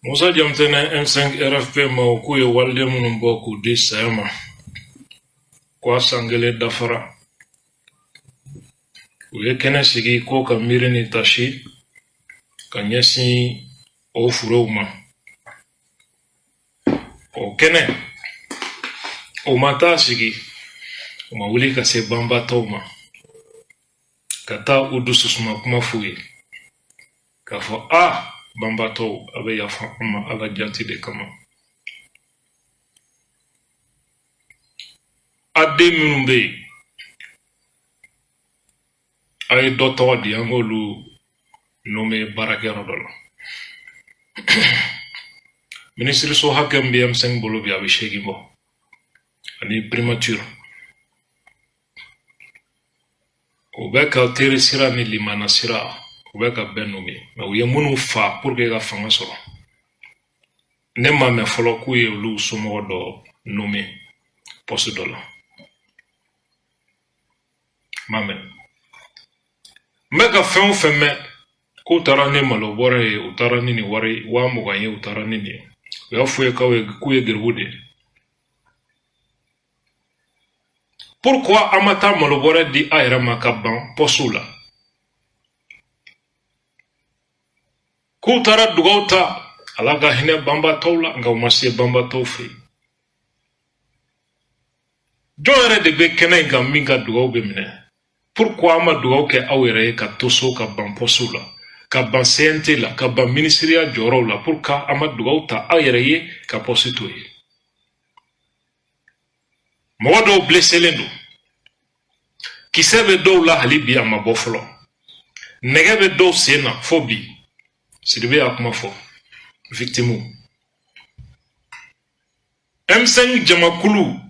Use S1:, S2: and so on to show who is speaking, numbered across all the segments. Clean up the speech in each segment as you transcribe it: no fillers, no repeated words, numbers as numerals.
S1: Musa jamtene M5 RFP maukuye walde munumboku di sayama kwa sangele dafara uye kene sigi ko ka mirini tashi ka nyesi o furoma o kene o mata sigi o mawuli ka se bamba tawma kata udususuma kuma fuye ka fo bamba taw abe yafa amma ala janti de kama ade minumbe ay doto di angolu nome barakero dolo ministre so hakem bi am seng bolo bi abishegi bo ani primature obeka tere sira ni limana sira obeka benumi ma uye munu fa pour que ga fanga soro ne ma me folo ku ye lu sumo do nome poste dolo mamen mega fen femme ko tarani malo bore utarani ni wari wa mo ganye utarani ni ya fuye kawe ku ye gerbude pourquoi amata malo bore di ayra makaban posula ku tara dugauta alaga hine bamba tawla nga umasi bamba tawfi joere de be kenay ga minga dugau be mine pourquoi ama dugau ke awere ka toso ka ban posula ka ban CNT la ka ban ministria joro la pourquoi ama dugau ta ayere ye ka posito ye modo blessé lendo kisebe do la halibi ama boflo negebe do sena phobie sidibe akuma fo victime M5 jamakulu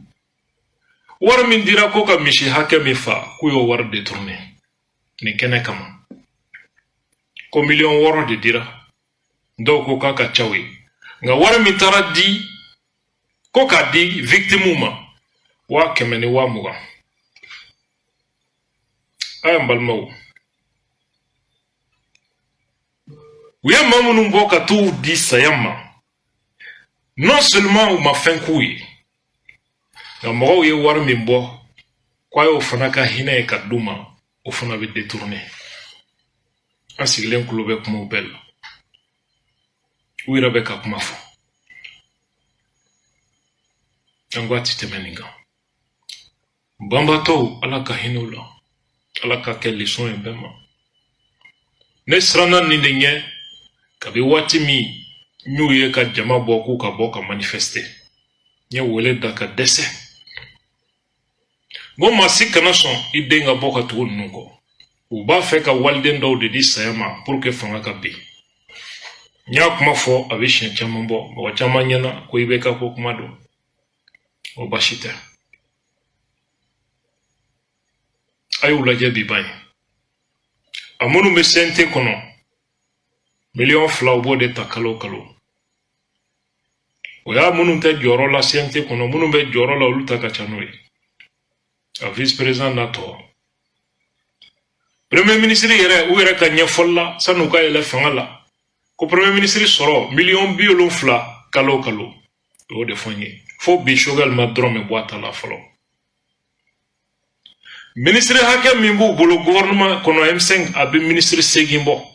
S1: war min dira ko ka mishi hake mi fa kuyo war détourné ni kene kama ko million woro de dira ndo ko ka chawi nga war mi tara di ko ka di victime ma wa kemeni wa muga ay mbalmaw Ouya mamunu mboka tu di sayama. Non seulement ou ma fin kuyi. Na moro ye war mimbo. Kwa yo fanaka hina e kaduma. O fana be détourné. Asiglen kulobe kuma bel. Ouira beka kuma fo. Angwa titemeninga. Bamba to ala ka hinola. Ala ka kelli son e bema. Ne srana nindenye. Kabi wati mi nyuye ka jama boku ka boka manifester nye wele da ka dese goma sikana son idenga boka tu nungo uba fe ka walden do de di sayama pour que fanga ka bi nya kuma fo abishin chamambo wa chamanyana ko ibeka ko kuma do o bashita ayu la jebi bay amunu mesente kono million flaubo de takalo kalo oya munu te joro la siente kono munu be joro la uluta kachanoi a vice président nato premier ministre yere uere ka nyefolla sanuka ele fangala ko premier ministre soro million biolon fla kalo kalo o de fonye fo bi shogal ma drome boîte la folo ministre hakem mimbu bolo gouvernement kono M5 abi ministre Segimbo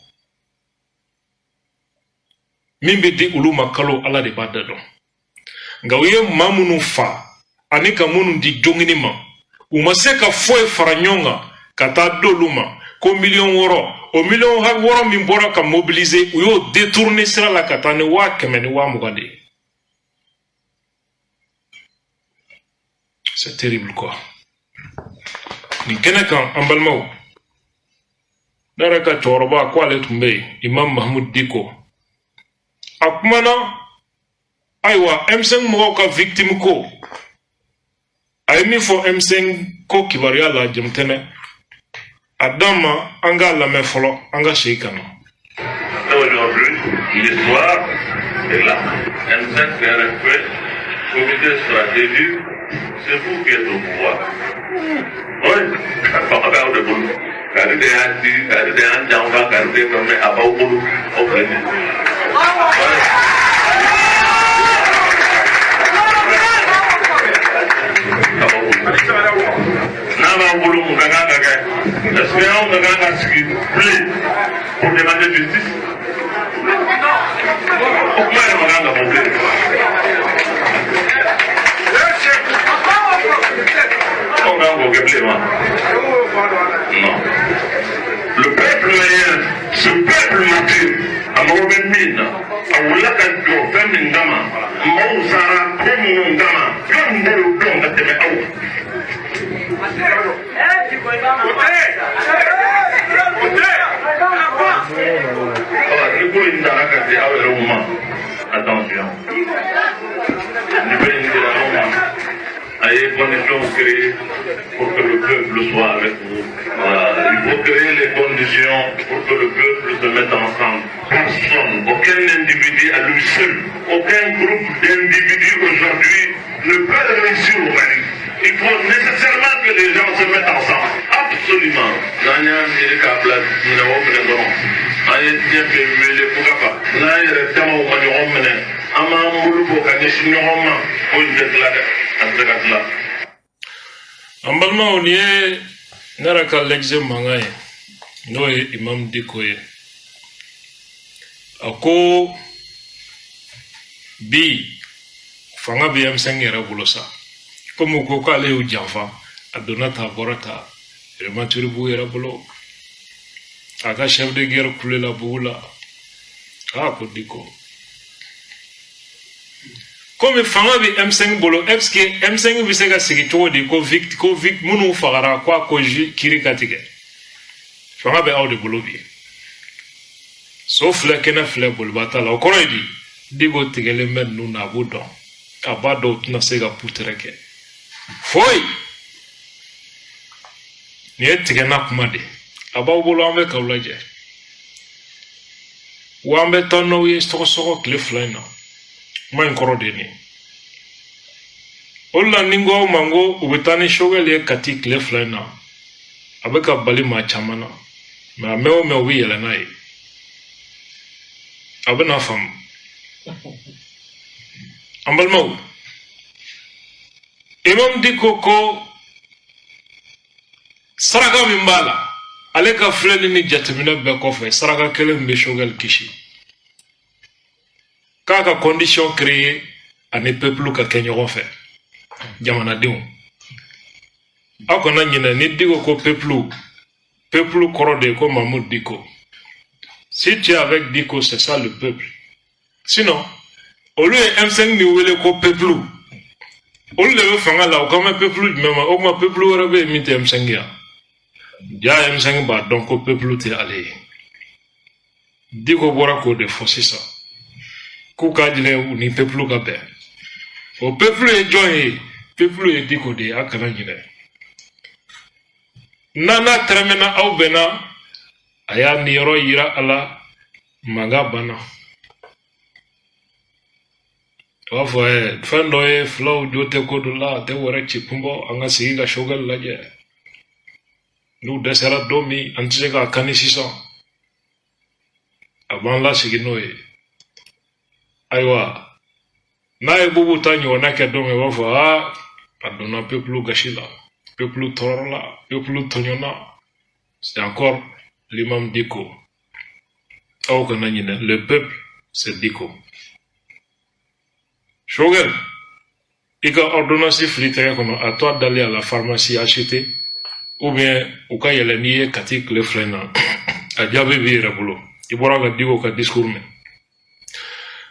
S1: mimbe di uluma kalo ala de badado nga uye mamunu fa anika munu di jongini ma umaseka foe faranyonga kata doluma ko million woro o million ha woro mimbora ka mobiliser uyo détourner sira la kata ne wa kemeni wa mugande c'est terrible quoi ni kenekan ambalmaw daraka toroba kwa le tumbe imam mahmoud diko akumana aywa M5 mo ka victime ko ay mi fo M5 ko kibaria la jemtene adama anga la me folo anga sheikano
S2: aujourd'hui l'histoire est là M5 RFP comité stratégique c'est vous qui êtes au pouvoir oui on va de boulot car des gens qui ont fait comme mais à pas au boulot au on regarde ce qui plaît pour demander justice. Pourquoi on regarde pour plaire? On regarde pour plaire, non. Le peuple malien, ce peuple mature, à Morobin Mine, à Oulakadjo, Femindama, Mausara, Komundama, Yondelo Don, à Temeaou. Attention. Il y a des conditions créées pour que le peuple soit avec vous. Voilà. Il faut créer les conditions pour que le peuple se mette ensemble. Personne, aucun individu à lui seul, aucun groupe d'individus aujourd'hui ne peut réussir au Mali. Il faut nécessairement que les gens se mettent ensemble. Absolument.
S1: En balma on y est naraka l'exemple mangaye no imam dikoye ako bi fanga bi am sengera bulosa comme ko kale u janfa adonata borata le maturi bu era bulo aga chef de guerre coulé la boula ko diko comme fanga bi M5 bolo est-ce que M5 bi se ga sigi to di ko vict munu fagara kwa ko kiri katige fanga be awde bolo bi sauf la kena fle bolo batala o koredi digo tigele men nu na budon abado na se ga putreke foi ni etige na kumade abaw bolo ambe kawlaje wambe tonno yi soko cliff line man korodeni olla ningo mango ubitani shogale kati cliff line abeka bali ma chamana ma mewo me wi yela nai abena fam ambal mau imam dikoko saraka mimbala aleka fleni ni jatemina be kofe saraka kele mbe shogal kishi kaka condition créée à ne peuple ka kenyo fait jamana dion akona nyina ni digo ko peuple korode ko Mahmoud Diko. Si tu es avec Diko, c'est ça le peuple. Sinon au lieu M5 ni wele ko peuple au lieu de faire là comme peuple même au moins peuple aurait mis M5 ya M5 ba donc au peuple t'es allé Diko bora ko de forcer ça Koukadile ou ni peuple gabe. Au peuple est joint, peuple est décodé à Kanangine. Nana tremena au bena, aya niro ira ala magabana. Wafa fendo flow dote kodula te wore chipumbo anga siga shogal laje. Nous desera domi antisega kanisisa. Avant la siginoe. Aywa na bubu tanyo na ke dome wafa adona peuple gashila peuple torla peuple tonyona c'est encore l'imam Diko au kananyina le peuple c'est Diko Shogel ika ordonnance flitere comme à toi d'aller à la pharmacie acheter ou bien ou ka yelani katik le frena a diabe bi rabulo ibora ga Diko ka discours me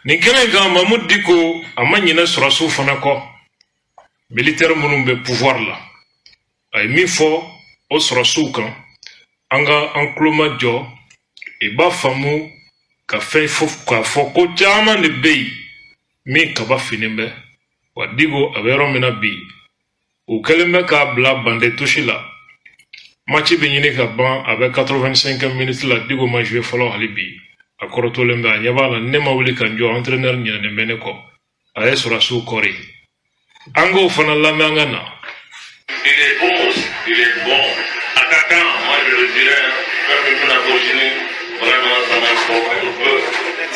S1: ni kene ga Mahmoud Diko amanyina surasu fanako militaire munumbe pouvoir la ay mi fo o surasu kan anga encloma jo e ba famu ka fe fof ka foko chama ne bey mi ka ba finimbe wa Digo avero mena bi o keleme ka bla bande tushila match bi nyine ka ban avec 85 minutes la Digo ma jouer follow halibi akoroto lemba nyabala nema wuli kanjo entraîneur nyane meneko aye surasu kori ango fana lamangana
S2: il est bon attaquant moi je le dirais comme on a continué vraiment ça m'a un peu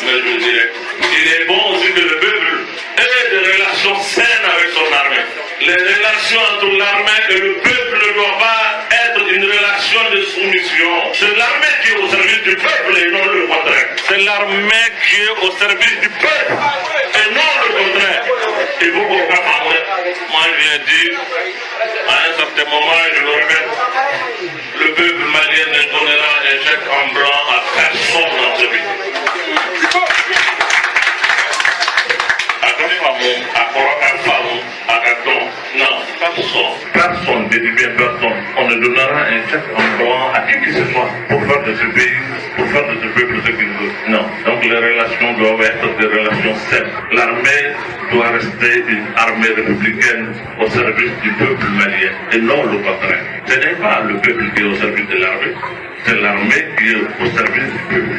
S2: mais je le dirais il est bon aussi que le peuple ait des relations saines avec son armée les relations entre l'armée et le peuple ne doivent pas être une relation de soumission. C'est l'armée qui est au service du peuple et non le contraire. C'est l'armée qui est au service du peuple et non le contraire. Il faut qu'on comprenne. Moi, je viens dire, à un certain moment, je le répète, le peuple malien ne donnera un chèque en blanc à personne dans ce pays. Personne, je dis bien personne. On ne donnera un chèque en blanc à qui que ce soit pour faire de ce pays, pour faire de ce peuple ce qu'il veut. Non. Donc les relations doivent être des relations saines. L'armée doit rester une armée républicaine au service du peuple malien et non le contraire. Ce n'est pas le peuple qui est au service de l'armée, c'est l'armée qui est au service du peuple.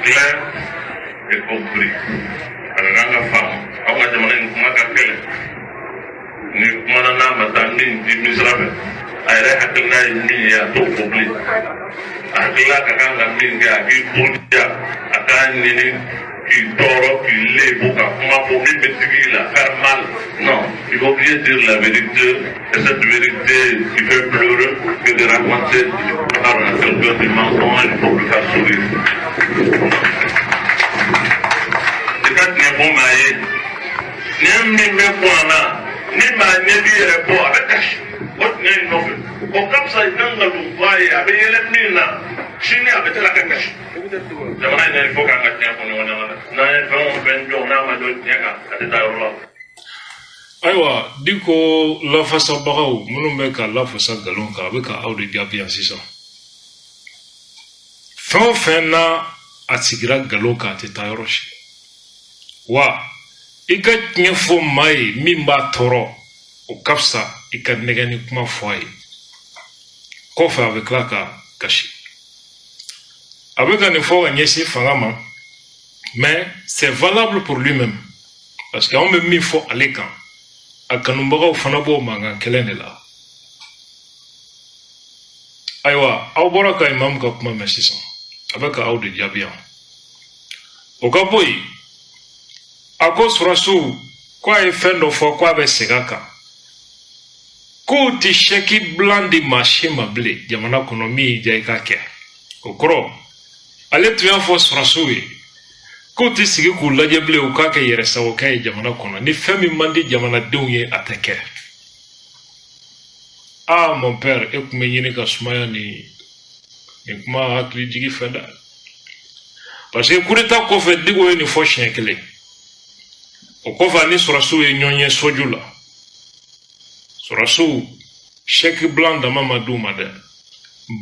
S2: Clair et compris. Aganga femme, on va demander une ni mana na mata min di misrabe ayre hakna ni ya to public akila kakanga min ga ki burja akan ni ki toro ki le buka kuma pour lui mettre la faire mal. Non, il faut bien dire la vérité et cette vérité qui fait pleurer que de raconter par quelqu'un des mensonges pour lui faire sourire. C'est quand il est bon maïe ni me quoi ni ma nebi yɛrɛ bɔ a bɛ kasi o tun ye nɔfɛ o ka fisa i kan ka don ba ye a bɛ yɛlɛ min na sini a bɛ tila ka kasi jamana in yɛrɛ fo k'an ka tiɲɛ fɔ ɲɔgɔn ɲɛna n'an ye fɛn o fɛn jɔ n'a ma jɔ tiɲɛ kan a tɛ taa yɔrɔ la.
S1: Ayiwa Diko lafasabagaw minnu bɛ ka lafasa nkalon kan a bɛ ka aw de jaabi yan sisan fɛn o fɛn na a sigira nkalon kan a tɛ taa yɔrɔ si wa i ka tiɲɛ fɔ maa ye min b'a tɔɔrɔ o ka fisa i ka nɛgɛ ni kuma fɔ a ye kɔfɛ a bɛ tila ka kasi a bɛ ka nin fɔ ka ɲɛsin fanga ma mais c'est valable pour lui-même parce que anw bɛ min fɔ ale kan a kanubagaw fana b'o mankan kelen de la ayiwa aw bɔra ka imamu ka kuma mɛn sisan a bɛ ka aw de jaabi yan o ka bɔ yen a ko Surasiw ko a ye fɛn dɔ fɔ ko a bɛ segin a kan k'o tɛ sɛki bilan di maa si ma bilen jamana kɔnɔ min y'i diya i k'a kɛ o kɔrɔ ale tun y'a fɔ Surasiw ye k'o tɛ sigi k'u lajɛ bilen u k'a kɛ yɛrɛsagokɛ ye jamana kɔnɔ ni fɛn min man di jamanadenw ye a tɛ kɛ ah mon père e tun bɛ ɲini ka sumaya nin kuma hakili jigi fɛ dɛ parce que coup d'état kɔfɛ Diko ye nin fɔ siɲɛ kelen o kɔfɛ ani Surasiw ye ɲɔgɔn ye soju la Surasiw chèque blanc dama ma d'u ma dɛ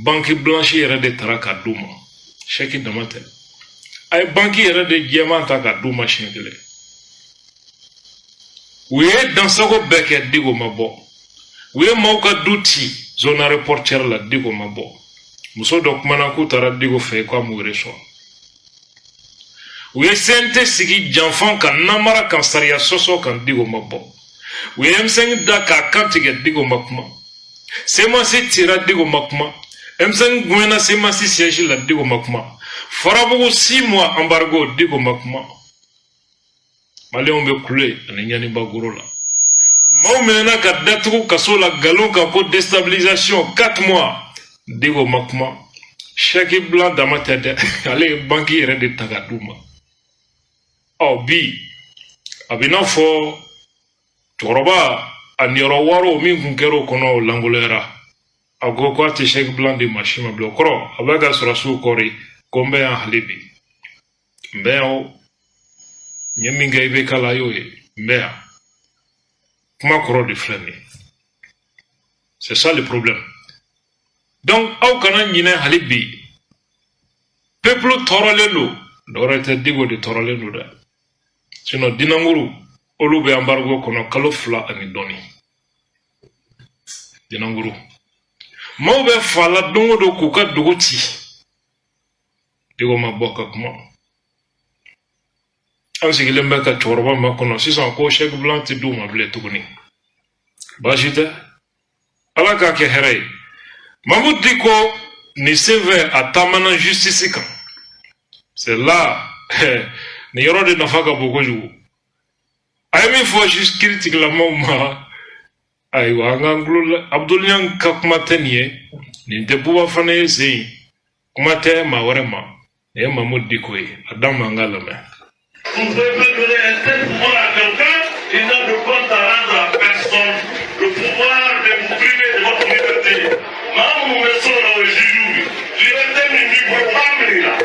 S1: banque blanche yɛrɛ de taara ka d'u ma chèque dama tɛ a ye banque yɛrɛ de jɛman ta ka d'u ma siɲɛ kelen u ye dansago bɛɛ kɛ Diko ma bɔ u ye maaw ka du ci zone aéroportuaire la Diko ma bɔ muso dɔ kumana k'u taara Diko fɛ k'a m'u reçoit u ye CNT sigi janfan kan namara kan sariya sɔsɔ kan Diko ma bɔ u ye M5 da k'a kan tigɛ Diko ma kuma CEMAC cira Diko ma kuma M5 gɛnna CEMAC siège la Diko ma kuma farabugu 6 mois embargo Diko ma kuma maliyɛnw bɛ kule ani ɲaniba goro la maaw minɛna ka datugu kaso la galon kan ko déstabilisation 4 mois Diko ma kuma chèque blanc dama tɛ dɛ ale ye banque yɛrɛ de ta ka d'u ma bi a bɛ n'a fɔ cɛkɔrɔba a niyɔrɔ waro min kun kɛra o kɔnɔ o langoloyara a ko k'a tɛ chèque blanc di maa si ma bilen o kɔrɔ a bɛ ka Surasiw kɔri ko n bɛ yan hali bi n bɛ yan o n ye min kɛ i bɛ kala y'o ye n bɛ yan kuma kɔrɔ de filɛ nin ye c'est ça le problème donc aw kana ɲinɛ hali bi peuple tɔɔrɔlen don dɔwɛrɛ tɛ Diko de tɔɔrɔlen don dɛ sinon Dinanguru olu bɛ embargo kɔnɔ kalo 2 ani dɔɔni Dinanguru maaw bɛ fa la don o don k'u ka dugu ci Diko ma bɔ ka kuma an sigilen bɛ ka cɛkɔrɔba ma kɔnɔ sisan ko chèque blanc tɛ d'u ma bilen tuguni baasi tɛ ala k'a kɛ hɛrɛ ye Mamadou Diko ni sen fɛ a taamana justice kan c'est là ni yɔrɔ de nafa ka bon kojugu a ye min fɔ kiiritigilamaw ma ayiwa an k'an tulo la Abdul ka kuma tɛ nin ye nin tɛ buba fana ye sen kuma tɛ maa wɛrɛ ma nin ye Mamadou Diko ye a d'an ma an k'a lamɛn.
S2: Vous pouvez donner un tel pouvoir à quelqu'un, il n'a de compte à rendre à personne. Le pouvoir de vous priver de votre liberté. Maman, vous me sort au juge. Liberté, mais il ne peut pas venir là.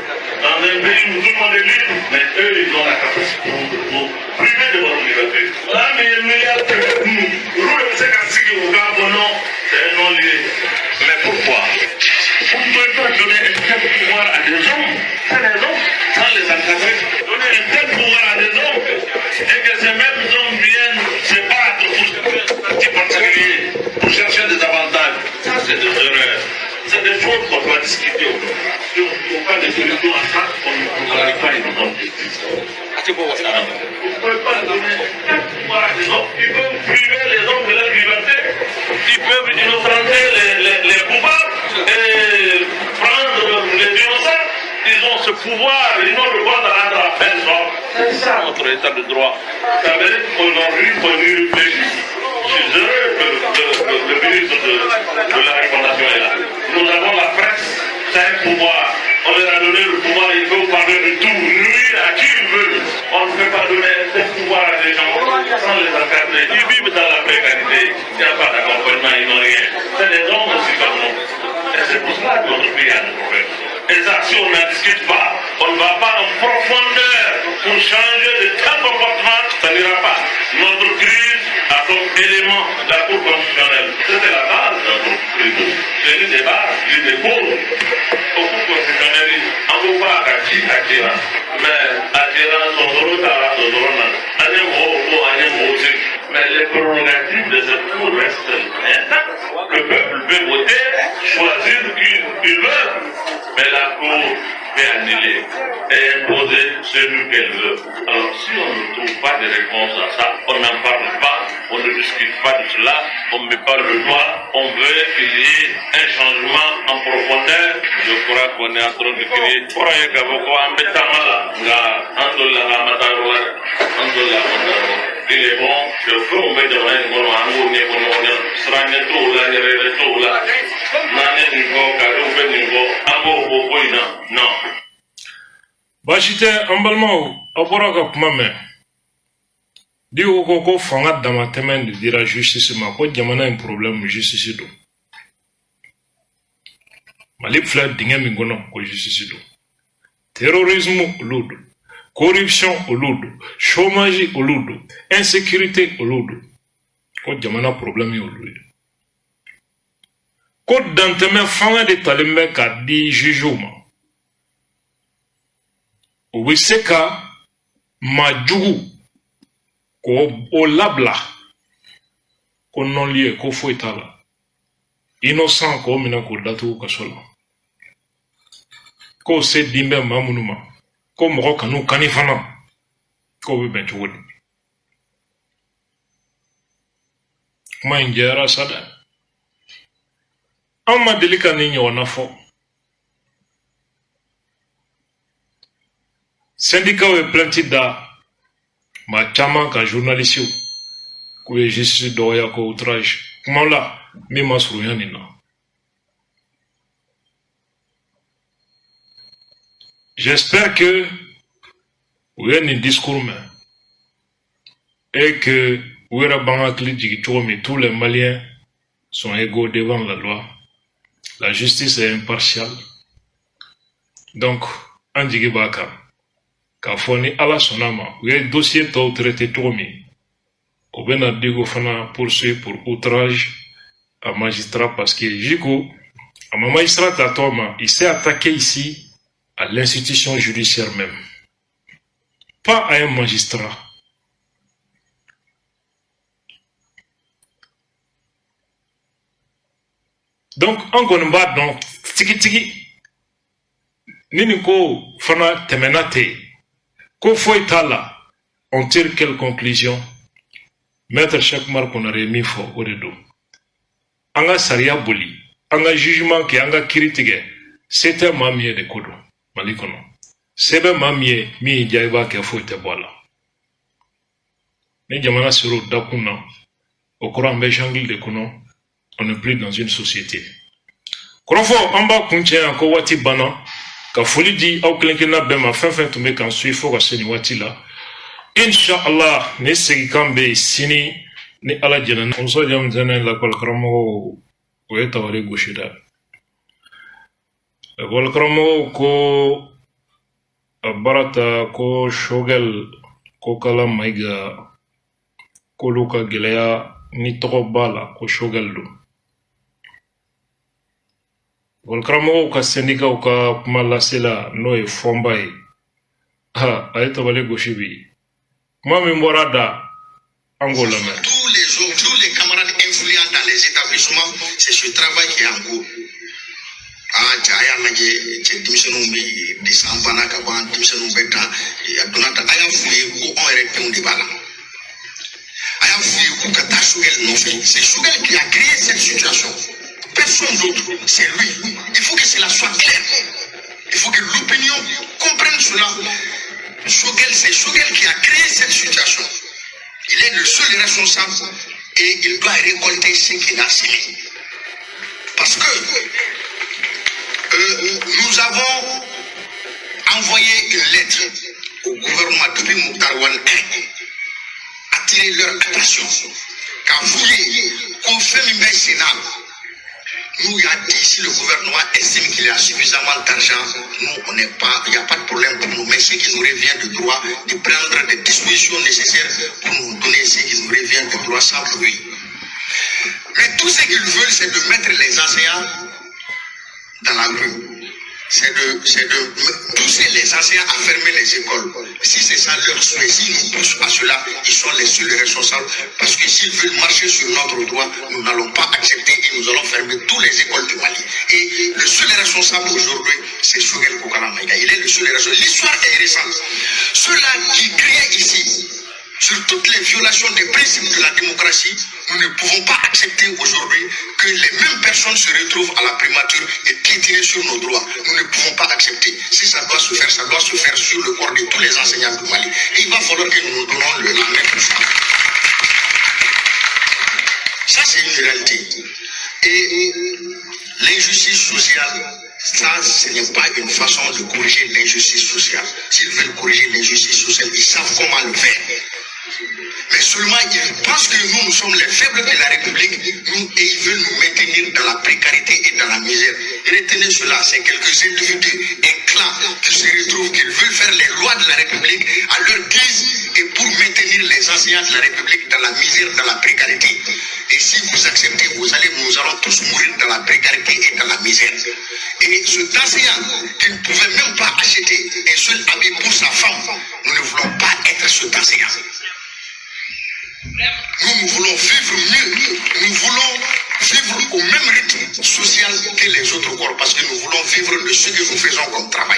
S2: Dans un pays où tout le monde est libre, mais eux, ils ont la capacité de vous priver de votre liberté. Là, mais il y a que nous. Nous, c'est qu'à ce que vous gardez, non, c'est un non lié. Mais pourquoi? Vous ne pouvez pas donner un tel pouvoir à des hommes. C'est des hommes, sans les encadrer. Donner un tel pouvoir à des hommes et que ces mêmes hommes viennent se battre pour partis particuliers, pour chercher des avantages. Ça, c'est des erreurs. C'est des choses qu'on doit discuter aujourd'hui. Si on ne trouve pas des solutions à ça, on ne trouvera pas une bonne justice. Vous ne pouvez pas donner un pouvoir à des hommes. Ils peuvent priver les hommes de leur liberté. Ils peuvent innocenter les coupables et prendre les innocents. Ils ont ce pouvoir, ils n'ont le droit de rendre à personne. C'est ça notre état de droit. Ça veut dire qu'aujourd'hui, il faut y réfléchir. Je suis heureux que le ministre de la Refondation est là. Nous avons la presse, c'est un pouvoir. On leur a donné le pouvoir, ils peuvent parler de tout, nuire à qui ils veulent. On ne peut pas donner ce pouvoir à des gens sans les encadrer. Ils vivent dans la précarité, il n'y a pas d'accompagnement, ils n'ont rien. C'est des hommes aussi comme nous. Et c'est pour cela que notre pays a des problèmes. Et ça, si on n'en discute pas, on ne va pas en profondeur pour changer de tel comportement, ça n'ira pas. Notre crise a comme élément la Cour constitutionnelle. C'était la base de notre crise. C'est une des bases, une des causes. Au Cour constitutionnelle, on ne peut pas acquérir. Mais acquérir son rôle, son rôle, mais les prérogatives de cette Cour restent intactes. Le peuple peut voter, choisir qui il veut. Mais la Cour peut annuler et imposer celui qu'elle veut. Alors si on ne trouve pas de réponse à ça, on n'en parle pas, on ne discute pas de cela, on ne met pas le doigt, on veut qu'il y ait un changement en profondeur. Je crois qu'on est en train de créer. Il est bon, je peux vous mettre dans non.
S1: Bashite ambalmao abora ka kuma mɛn di ko fanga dama tɛmɛ de dira justice ma ko jamana in problème justice do Mali filɛ dingɛ min kɔnɔ ko justice do terrorisme olu do corruption olu do chômage olu do insécurité olu do ko jamana problème ye olu ye ko dantɛmɛ fanga de talen bɛ ka di jugew ma o bɛ se ka maa jugu k'o labila ko non-lieu ko foyi t'a la innocent k'o minɛ k'o datugu kaso la k'o se din bɛ maa minnu ma ko mɔgɔ kan'u kani fana k'o bɛ bɛn cogo di kuma in jɛyara sa dɛ an ma deli ka nin ɲɔgɔnna fɔ syndicat ye plainte da maa caman ka journaliste k'u ye justice dɔgɔya ko outrage kuma la min ma surunya nin na j'espère que u ye nin discours mɛn et que u yɛrɛ b'an hakili jigin cogo min tous les Maliens sont égaux devant la loi. La justice est impartiale. Donc, an jigi b'a kan k'a fɔ ni Ala sɔnna ma u ye dossier tɔw traité cogo min o bɛna Diko fana poursuivre pour outrage à magistrat parce que Diko a ma magistrat ta tɔgɔ ma il s'est attaqué ici à l'institution judiciaire même, pas à un magistrat. Donc, on kɔni b'a dɔn tigi ni nin ko fana tɛmɛna ten ko foyi t'a la on tire quelle conclusion? Maître Cheikh Oumar Konare ye min fɔ o de don an ka sariya boli an ka jugement kɛ an ka kiiri tigɛ se tɛ maa min ye de ko don Mali kɔnɔ se bɛ maa min ye min y'i diya i b'a kɛ foyi tɛ bɔ a la ni jamana sera o dakun na au courant de jungle de Kono, on n'est plus dans une société. Krofo, en bas, Kunche, encore Wati Bana, ka foli di au klenkena bema fin tumbe kan sui fo ka seni wati la. Inshallah, ne segi kambe sini ni ala jana on so jam jana la kol kramo o eta wale gushida. La kol kramo ko barata ko shogel ko kala maiga ko luka geleya ni togo bala ko shogel do. Volkramo ka sendika ka malasela no e fombai ha ayeta wale goshibi moi memorada angola mais
S3: tous les camarades influents dans les établissements c'est ce travail qui est en cours jaya naje je dimisonu bi disambana ka ban dimisonu beta adonata aya fuye ko on rek de bala aya fuye ko ka tashuel no fait c'est Choguel qui a créé cette situation. Personne d'autre, c'est lui. Il faut que cela soit clair. Il faut que l'opinion comprenne cela. C'est Choguel qui a créé cette situation. Il est le seul responsable et il doit récolter ce qu'il a semé. Parce que nous avons envoyé une lettre au gouvernement depuis Mouktarwan 1, attirer leur attention. Quand vous voyez qu'on fait une Sénat, nous, il y a dit, si le gouvernement estime qu'il y a suffisamment d'argent, nous, il n'y a pas de problème pour nous. Mais ce qui nous revient de droit, de prendre des dispositions nécessaires pour nous donner ce qui nous revient de droit sans bruit. Mais tout ce qu'ils veulent, c'est de mettre les enseignants dans la rue. C'est de pousser les enseignants à fermer les écoles. Si c'est ça leur souhait, s'ils nous poussent à cela, ils sont les seuls responsables. Parce que s'ils veulent marcher sur notre droit, nous n'allons pas accepter et nous allons fermer toutes les écoles du Mali. Et le seul responsable aujourd'hui, c'est Choguel Kokala Maïga. Il est le seul responsable. L'histoire est récente. Ceux-là qui criaient ici sur toutes les violations des principes de la démocratie, nous ne pouvons pas accepter aujourd'hui que les mêmes personnes se retrouvent à la primature et piétiner sur nos droits. Nous ne pouvons pas accepter. Si ça doit se faire, ça doit se faire sur le corps de tous les enseignants du Mali. Et il va falloir que nous nous donnons la main pour ça. Ça, c'est une réalité. Et l'injustice sociale, ça, ce n'est pas une façon de corriger l'injustice sociale. S'ils veulent corriger l'injustice sociale, ils savent comment le faire. Mais seulement ils pensent que nous sommes les faibles de la République et ils veulent nous maintenir dans la précarité et dans la misère. Retenez cela, c'est quelques individus, un clan qui se retrouvent, qui veulent faire les lois de la République à leur guise et pour maintenir les enseignants de la République dans la misère, dans la précarité. Et si vous acceptez, nous allons tous mourir dans la précarité et dans la misère. Et cet enseignant qui ne pouvait même pas acheter un seul habit pour sa femme, nous ne voulons pas être cet enseignant. Nous voulons vivre mieux, nous voulons vivre au même rythme social que les autres corps, parce que nous voulons vivre de ce que nous faisons comme travail.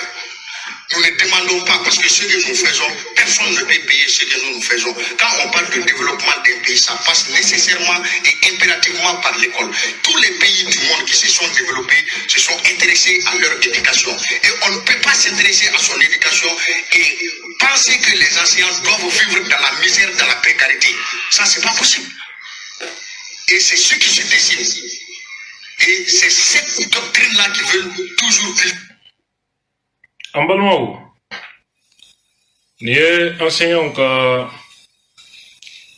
S3: Nous ne demandons pas, parce que ce que nous faisons, personne ne peut payer ce que nous faisons. Quand on parle de développement d'un pays, ça passe nécessairement et impérativement par l'école. Tous les pays du monde qui se sont développés se sont intéressés à leur éducation. Et on ne peut pas s'intéresser à son éducation et penser que les enseignants doivent vivre dans la misère, dans la précarité. Ça, c'est pas possible. Et c'est ce qui se décide. Et c'est cette doctrine-là qui veut toujours vivre.
S1: En balimaw ni ye enseignant ka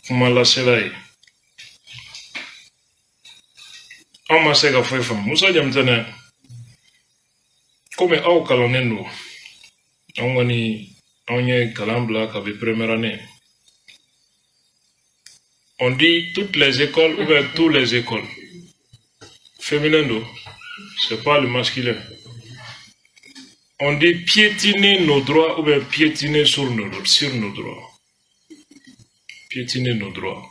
S1: kuma lasela ye an ma se ka foyi faamu Musa Jamitɛnɛ komi aw kalannen don an kɔni an ye kalan bila kabi première année. On dit toutes les écoles ou bien tous les écoles féminines, c'est pas le masculin. On dit piétiner nos droits ou bien piétiner sur nos droits. Piétiner nos droits.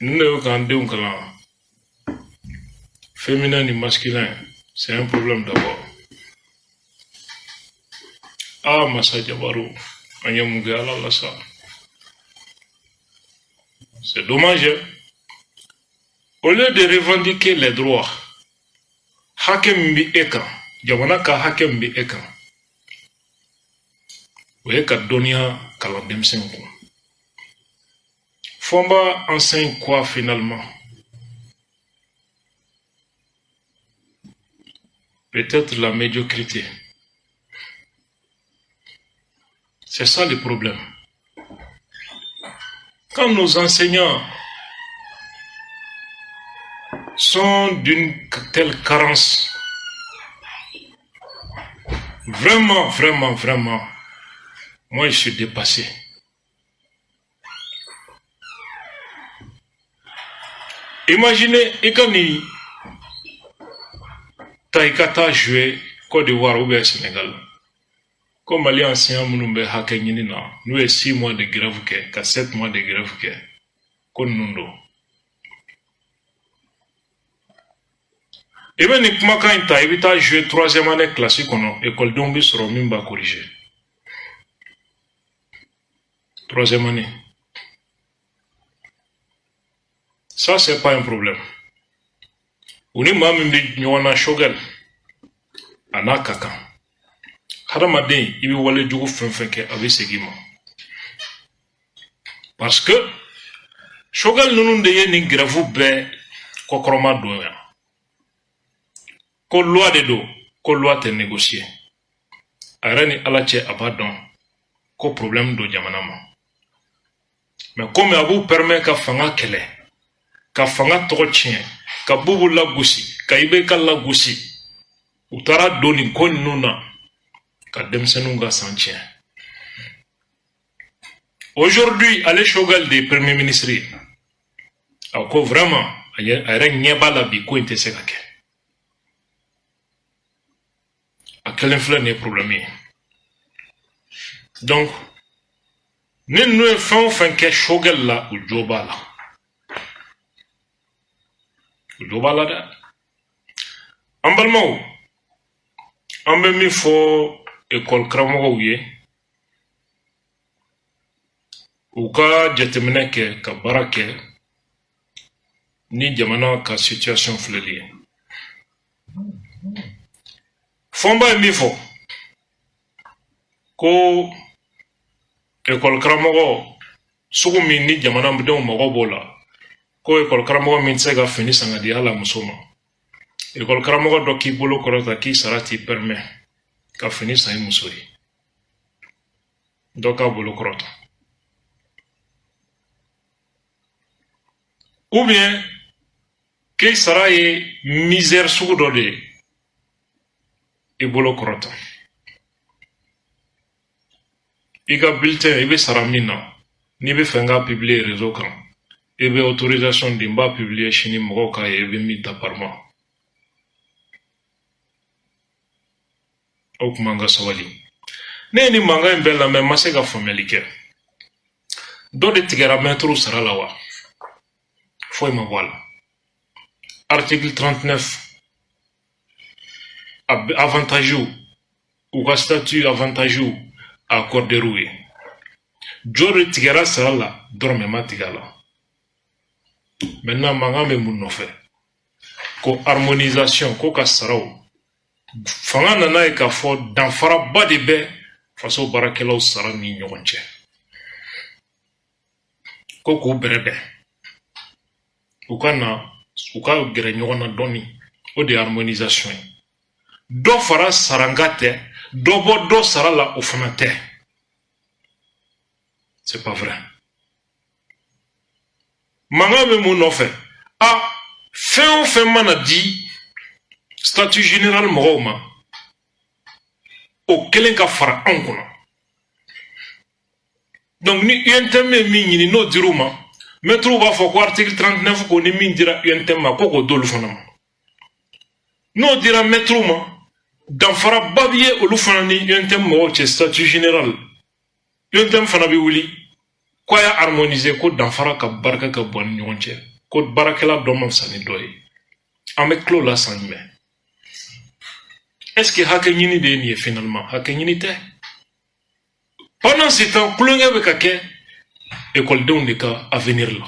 S1: Nous n'avons qu'un féminin ni masculin. C'est un problème d'abord. Ah, Massa Jabarou, Anyamugala Lassa. C'est dommage. Au lieu de revendiquer les droits, Hakem bi ekan, Jamanaka Hakem bi ekan. Oeka Donia Kalandem Senko. Fomba enseigne quoi finalement? Peut-être la médiocrité. C'est ça le problème. Quand nos enseignants sont d'une telle carence, vraiment, moi je suis dépassé. Imaginez, Ekani Taïkata joué Côte d'Ivoire ou bien Sénégal. Comme les anciens Mounumbe Hakenyina, nous avons 6 mois de grève, 7 mois de grève, Konundo. Et bien, quand tu as joué 3e année classique, l'école d'Ombi sera même pas corrigée. 3e année. Ça, c'est pas un problème. On est même dit, on a Shogel. On a Kaka. Hadamadin, il veut aller du coup avec ses guimauves. Parce que Shogel nous dit ni grave be kokroma doya. Ko loi de do, ko loi te négocier. Arani alache abadon, ko problème do jamanama. Mais comme vous permet ka fanga kele, ka fanga tokotien, ka bubu la gusi, ka ibe ka la gusi, utara doni kon nuna, ka demsenunga santien. Aujourd'hui, à l'échelle des premiers ministres, encore vraiment, il y a un bala biko intessekake. À quel influence n'est problème? Donc, nous faisons que Shogel là ou Jobala. Jobala da. En balmao, en même il faut école kramo ouye. Ou ka jatemene ke ka barake ni jamana ka situation fleli. Fomba mifo ko école kramo sugumi ni jamana mbido mogo bola ko école kramo min sega fini sangadi ala musoma. École kramo do ki bolo korota ki sarati permet ka fini sa musori. Doka bolo korota. Ou bien, que sera une misère sous d'ode et bolo krota. Iga bulletin, ibe saramina, ni be fenga publier réseau kan. Ibe autorisation d'imba publier chini moka et ibe mita par mois. Ook manga sawali. Ne ni manga mbela me masega famelike. Do de tigera metro sara lawa. Faut me voir. Article 39. Avantageux. Ou statut avantageux à accord de roué. Jore tigara sera là, dorme ma tigala. Maintenant, manga me moun fait. Ko harmonisation, ko kasarao. Fanga nana e ka fo danfara ba de be faso barakelaw sara ni ɲɔgɔn cɛ. Ko k'u bɛrɛbɛn. U ka gɛrɛ ɲɔgɔn na dɔɔni. O de harmonisation ye. Dɔ fara saranga tɛ, dɔ bɔ dɔ sara la o fana tɛ. C'est pas vrai. Manga bɛ mun nɔfɛ? Fɛn o fɛn mana di statut général mɔgɔw ma, o kelen ka fara anw kɔnɔ. Donc ni UNTM ye min ɲini n'o dir'u ma, maître b'a fɔ ko article 39 ko ni min dira UNTM ma ko k'o d'olu fana ma. N'o dira maître ma, danfara ba bi ye olu fana ni UNTM mɔgɔw cɛ statut général. UNTM fana bi wuli ko a y'a harmoniser ko danfara ka barika ka bɔ ni ɲɔgɔn cɛ, ko baarakɛla dɔ ma fisa ni dɔ ye. An bɛ kilo la san jumɛn? Est-ce que hakɛ ɲini de ye nin ye finalement? Hakɛ ɲini tɛ. Pendant ce temps, kulonkɛ bɛ ka kɛ écoledenw de ka avenir la.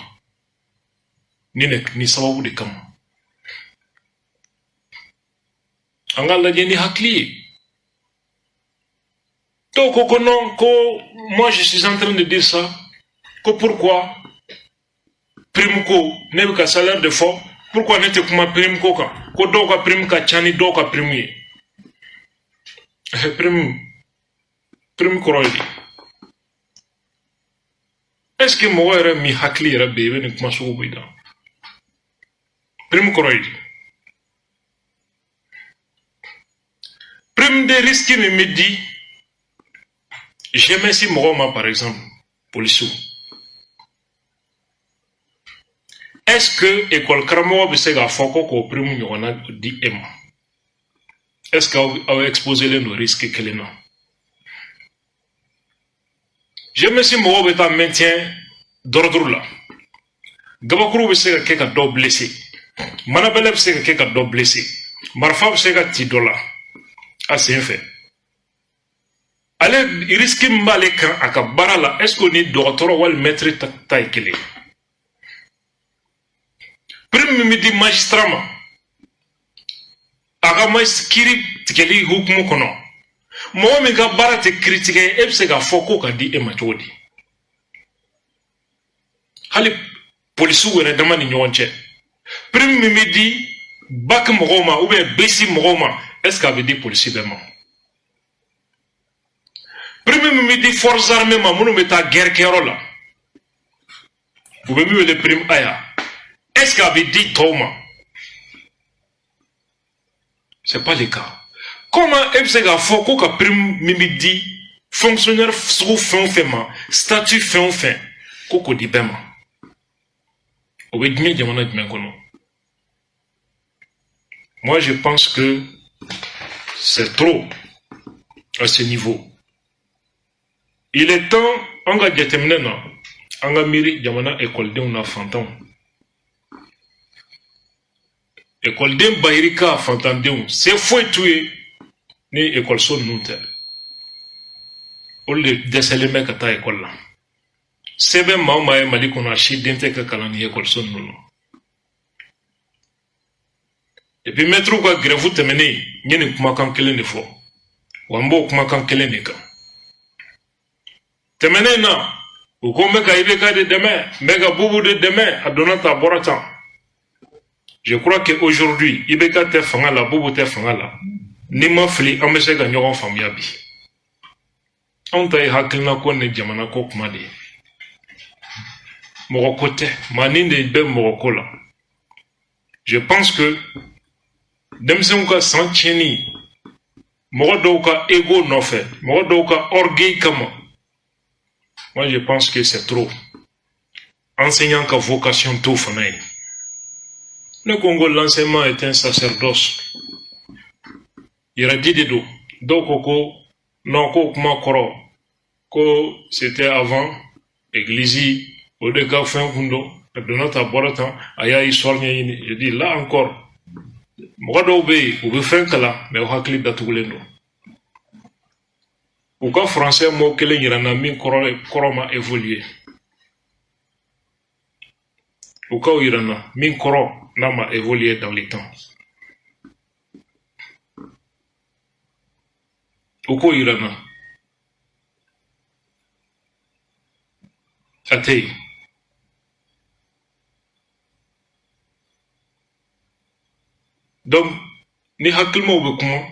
S1: Ni sababu de kama. An ka lajɛ ni hakili ye. Donc, non, moi je suis en train de dire ça, que pourquoi prime ko ne bɛ ka salaire de fɔ pourquoi ne tɛ kuma prime ko kan ko dɔw ka prime ka ca ni dɔw ka prime ye prime kɔrɔ ye di est ce que mɔgɔ yɛrɛ min hakili yɛrɛ bɛ yen i bɛ nin kuma sugu bɛ da prime kɔrɔ ye di prime de risque min bɛ di jeunesse mɔgɔw ma par exemple policiers. Est-ce que l'école Karamoko bɛ se k'a fɔ ko k'o prime ɲɔgɔnna di e ma? Est-ce qu'aw exposé nos risques kelen na? Je me suis mɔgɔw bɛ taa maintien d'ordre la. Gabakuru bɛ se ka kɛ ka dɔ blessé. Manabɛlɛ bɛ se ka kɛ ka dɔ blessé. Marifa bɛ se ka ci dɔ la a sen fɛ. Ale risque min b'ale kan a ka baara la est-ce que ni dɔgɔtɔrɔ wali maître ta ye kelen? Prime min bɛ di magistrat ma a ka kiiri tigɛli hukumu kɔnɔ mɔgɔ min ka baara tɛ kiiri tigɛ e bɛ se k'a fɔ ko ka di e ma cogo di hali polisiw yɛrɛ dama ni ɲɔgɔn cɛ prime min bɛ di bac mɔgɔw ma ou bien BC mɔgɔw ma est-ce que a bɛ di polisi bɛɛ ma prime min bɛ di forces armées ma minnu bɛ taa guerre kɛyɔrɔ la u bɛ min wele prime aya est-ce qu'il avait dit Thomas? Ce n'est pas le cas. Comment est-ce qu'il faut que prime mimidi fonctionnaire sous fin fait statut fin fin koko di bema? Moi je pense que c'est trop à ce niveau. Il est temps on va déterminer na on va miri jamana école de on a fantan. École den bayirika fantandenw c'est foyi t'u ye ni école ninnu tɛ olu de dɛsɛlen bɛ ka taa école la sɛbɛn maa o maa ye Mali kɔnɔ a si den tɛ ka kalan ni école ninnu na et puis maîtres ka grève tɛmɛnen n ye nin kumakan kelen de fɔ wa n b'o kumakan kelen de kan tɛmɛnen na u ko n bɛ ka IBK de dɛmɛ n bɛ ka Bubu de dɛmɛ a donna ta a bɔra tan. Je crois qu'aujourd'hui, IBK te fanga la, Bobo te fanga la. Ni ma fili, an bɛ se ka ɲɔgɔn faamuya bi. Anw ta ye hakilina ko ni jamana ko kuma de ye. Mɔgɔ ko tɛ, maa ni de bɛ mɔgɔ ko la. Je pense que denmisɛnw ka san tiɲɛni, mɔgɔ dɔw ka ego nɔfɛ, mɔgɔ dɔw ka orgueil kama. Moi je pense que c'est trop. Enseignant ka vocation t'o fana ye. Le Congo, l'enseignement est un sacerdoce. Il a dit des dos. Donc, non, c'était avant l'église, au dégât fin kundo, de notre abortant, aya histoire je dis là encore. Moi d'obé, ou faire que là, mais au hakli d'atoulendo. Ou quand français mot que les min koroma évolué. Ou quand irana min koro n'a évolué dans les temps. Ou quand irana atei. Donc, ni hakilma ou bekuma,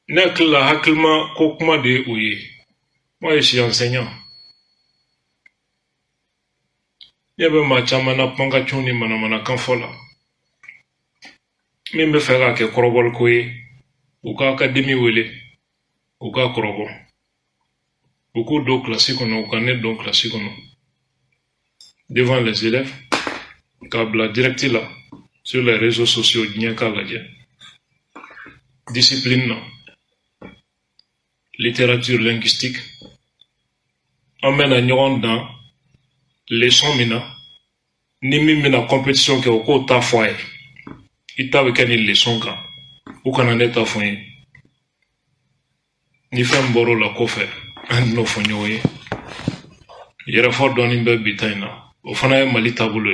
S1: ni hakilma kokuma de ouye. Moi, je suis enseignant. Yebe ma chamana panga chuni mana kanfola. Mi me fera ke korobol koye, ou ka académie wele, ou ka korobo. Beaucoup d'eau classique on connaît donc classique on devant les élèves, câble direct là sur les réseaux sociaux discipline littérature linguistique emmène à Nyon dans leçon mina ni mina compétition que au côté foyer il t'a avec une leçon quand ou quand on est à foyer ni fait un boro la coffre no fonyoye yera fo doni be bitaina o fana e mali tabulo